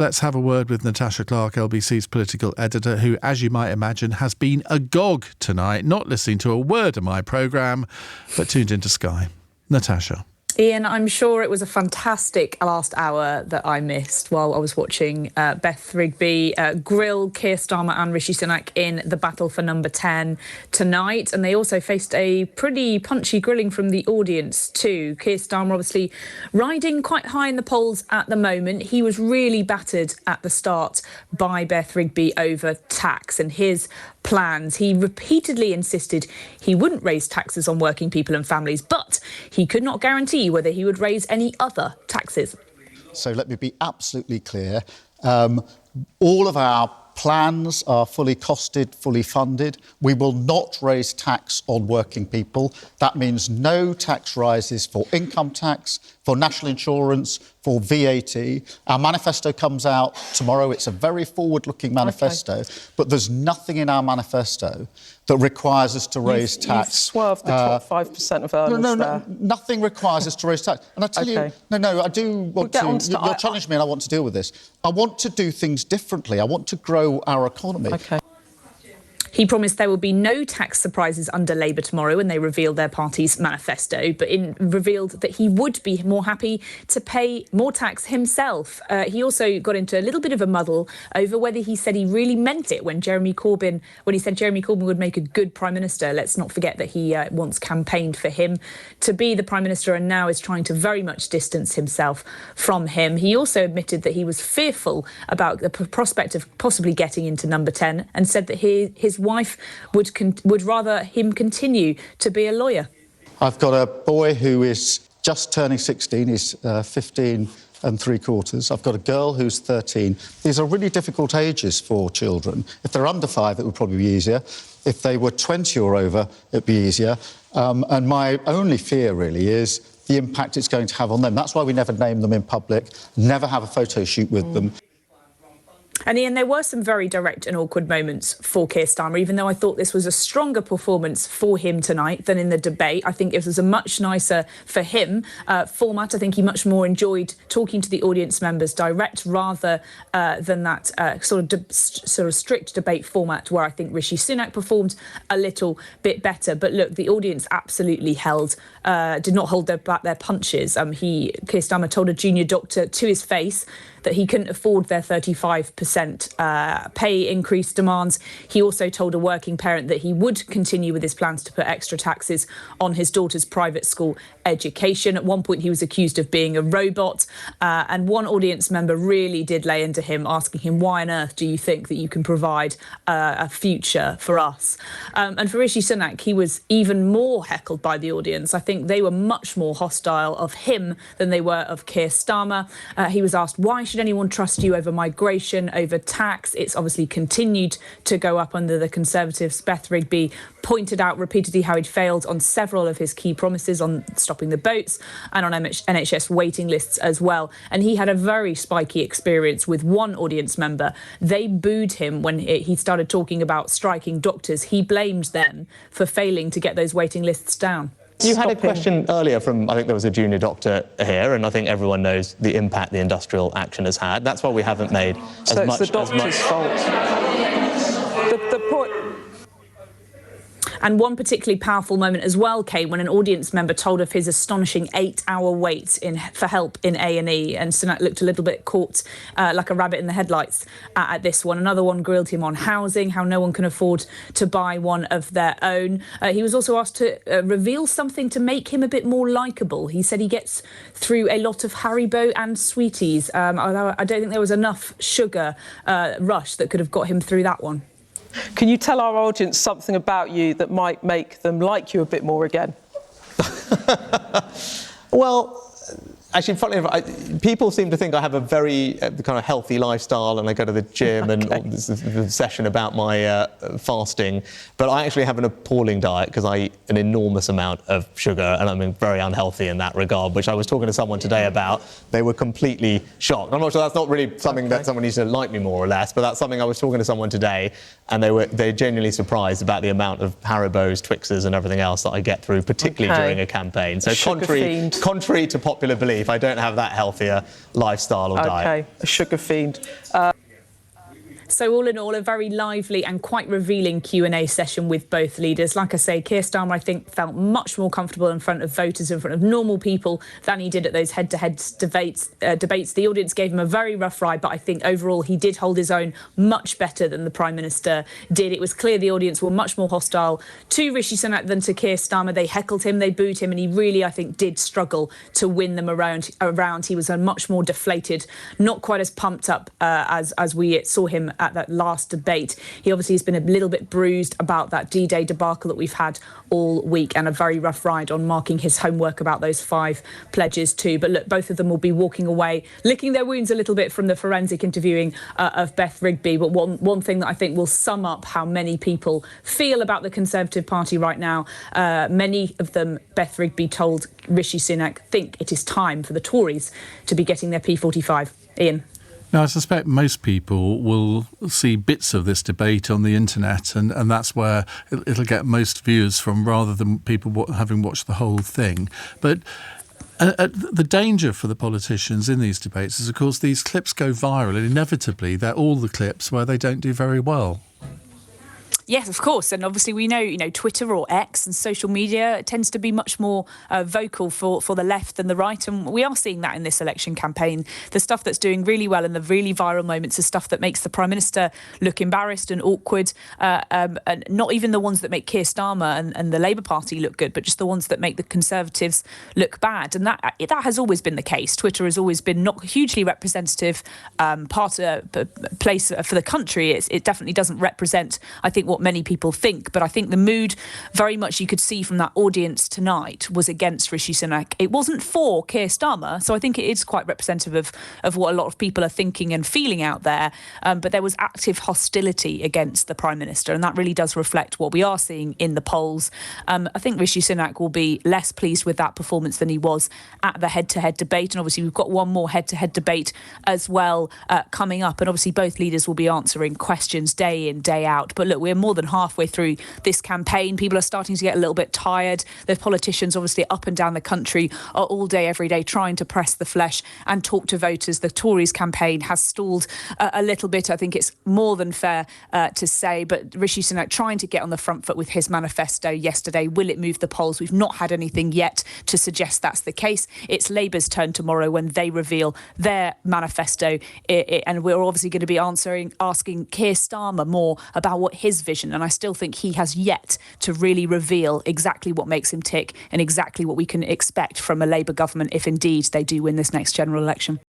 Let's have a word with Natasha Clark, LBC's political editor, who, as you might imagine, has been agog tonight, not listening to a word of my programme, but tuned into Sky. Natasha. Iain, I'm sure it was a fantastic last hour that I missed while I was watching Beth Rigby grill Keir Starmer and Rishi Sunak in the battle for number 10 tonight. And they also faced a pretty punchy grilling from the audience too. Keir Starmer obviously riding quite high in the polls at the moment. He was really battered at the start by Beth Rigby over tax and his plans. He repeatedly insisted he wouldn't raise taxes on working people and families, but he could not guarantee whether he would raise any other taxes. So let me be absolutely clear. All of our plans are fully costed, fully funded. We will not raise tax on working people. That means no tax rises for income tax, for national insurance, for VAT. Our manifesto comes out tomorrow. It's a very forward-looking manifesto, but there's nothing in our manifesto that requires us to raise tax. You've swerved the top 5% of earners there. Nothing requires us to raise tax. And I tell you, I do want to... You're challenging me and I want to deal with this. I want to do things differently. I want to grow our economy. He promised there will be no tax surprises under Labour tomorrow when they reveal their party's manifesto, but revealed that he would be more happy to pay more tax himself. He also got into a little bit of a muddle over whether he said he really meant it when he said Jeremy Corbyn would make a good Prime Minister. Let's not forget that he once campaigned for him to be the Prime Minister and now is trying to very much distance himself from him. He also admitted that he was fearful about the prospect of possibly getting into number 10 and said that his wife would rather him continue to be a lawyer. I've got a boy who is just turning 16. He's 15 and 3/4. I've got a girl who's 13. These are really difficult ages for children. If they're under 5, it would probably be easier. If they were 20 or over, it'd be easier. And my only fear, really, is the impact it's going to have on them. That's why we never name them in public, never have a photo shoot with them. And Iain, there were some very direct and awkward moments for Keir Starmer, even though I thought this was a stronger performance for him tonight than in the debate. I think it was a much nicer, for him, format. I think he much more enjoyed talking to the audience members direct rather than that sort of strict debate format where I think Rishi Sunak performed a little bit better. But look, the audience absolutely did not hold back their punches. Keir Starmer told a junior doctor to his face that he couldn't afford their 35% pay increase demands. He also told a working parent that he would continue with his plans to put extra taxes on his daughter's private school education. At one point, he was accused of being a robot. And one audience member really did lay into him, asking him, why on earth do you think that you can provide a future for us? And for Rishi Sunak, he was even more heckled by the audience. I think they were much more hostile of him than they were of Keir Starmer. He was asked, why should anyone trust you over migration, over tax? It's obviously continued to go up under the Conservatives. Beth Rigby pointed out repeatedly how he'd failed on several of his key promises on stopping the boats and on NHS waiting lists as well. And he had a very spiky experience with one audience member. They booed him when he started talking about striking doctors. He blamed them for failing to get those waiting lists down. You had a question earlier from, I think there was a junior doctor here, and I think everyone knows the impact the industrial action has had. That's why we haven't made as much... So it's the doctor's fault. The point... And one particularly powerful moment as well came when an audience member told of his astonishing 8-hour wait for help in A&E, and Sunak looked a little bit caught like a rabbit in the headlights at this one. Another one grilled him on housing, how no one can afford to buy one of their own. He was also asked to reveal something to make him a bit more likeable. He said he gets through a lot of Haribo and sweeties. Although I don't think there was enough sugar rush that could have got him through that one. Can you tell our audience something about you that might make them like you a bit more again? Well, actually, funnily enough, people seem to think I have a very kind of healthy lifestyle and I go to the gym and this is a session about my fasting. But I actually have an appalling diet because I eat an enormous amount of sugar and I'm very unhealthy in that regard, which I was talking to someone today about. They were completely shocked. I'm not sure that's not really something that someone needs to like me more or less, but that's something I was talking to someone today and they're genuinely surprised about the amount of Haribos, Twixes and everything else that I get through, particularly during a campaign. So contrary to popular belief, if I don't have that healthier lifestyle or diet. Okay, a sugar fiend. So all in all, a very lively and quite revealing Q&A session with both leaders. Like I say, Keir Starmer, I think, felt much more comfortable in front of voters, in front of normal people, than he did at those head-to-head debates. The audience gave him a very rough ride, but I think overall he did hold his own much better than the Prime Minister did. It was clear the audience were much more hostile to Rishi Sunak than to Keir Starmer. They heckled him, they booed him, and he really, I think, did struggle to win them around. He was a much more deflated, not quite as pumped up as we saw him at that last debate. He obviously has been a little bit bruised about that D-Day debacle that we've had all week, and a very rough ride on marking his homework about those 5 pledges too. But look, both of them will be walking away, licking their wounds a little bit from the forensic interviewing of Beth Rigby. But one thing that I think will sum up how many people feel about the Conservative Party right now, many of them, Beth Rigby told Rishi Sunak, think it is time for the Tories to be getting their P45. Iain. Now, I suspect most people will see bits of this debate on the internet, and that's where it'll get most views from, rather than people having watched the whole thing. But the danger for the politicians in these debates is, of course, these clips go viral, and inevitably they're all the clips where they don't do very well. Yes, of course. And obviously we know, Twitter or X and social media tends to be much more vocal for the left than the right. And we are seeing that in this election campaign. The stuff that's doing really well and the really viral moments is stuff that makes the Prime Minister look embarrassed and awkward. And not even the ones that make Keir Starmer and the Labour Party look good, but just the ones that make the Conservatives look bad. And that has always been the case. Twitter has always been not hugely representative place for the country. It definitely doesn't represent, I think, what many people think. But I think the mood, very much you could see from that audience tonight, was against Rishi Sunak. It wasn't for Keir Starmer, so I think it is quite representative of what a lot of people are thinking and feeling out there. But there was active hostility against the Prime Minister, and that really does reflect what we are seeing in the polls. I think Rishi Sunak will be less pleased with that performance than he was at the head-to-head debate, and obviously we've got one more head-to-head debate as well coming up, and obviously both leaders will be answering questions day in, day out. But look, we're more than halfway through this campaign. People are starting to get a little bit tired. The politicians, obviously up and down the country, are all day, every day trying to press the flesh and talk to voters. The Tories campaign has stalled a little bit. I think it's more than fair to say. But Rishi Sunak trying to get on the front foot with his manifesto yesterday. Will it move the polls? We've not had anything yet to suggest that's the case. It's Labour's turn tomorrow when they reveal their manifesto. And we're obviously going to be asking Keir Starmer more about what his vision. And I still think he has yet to really reveal exactly what makes him tick and exactly what we can expect from a Labour government if indeed they do win this next general election.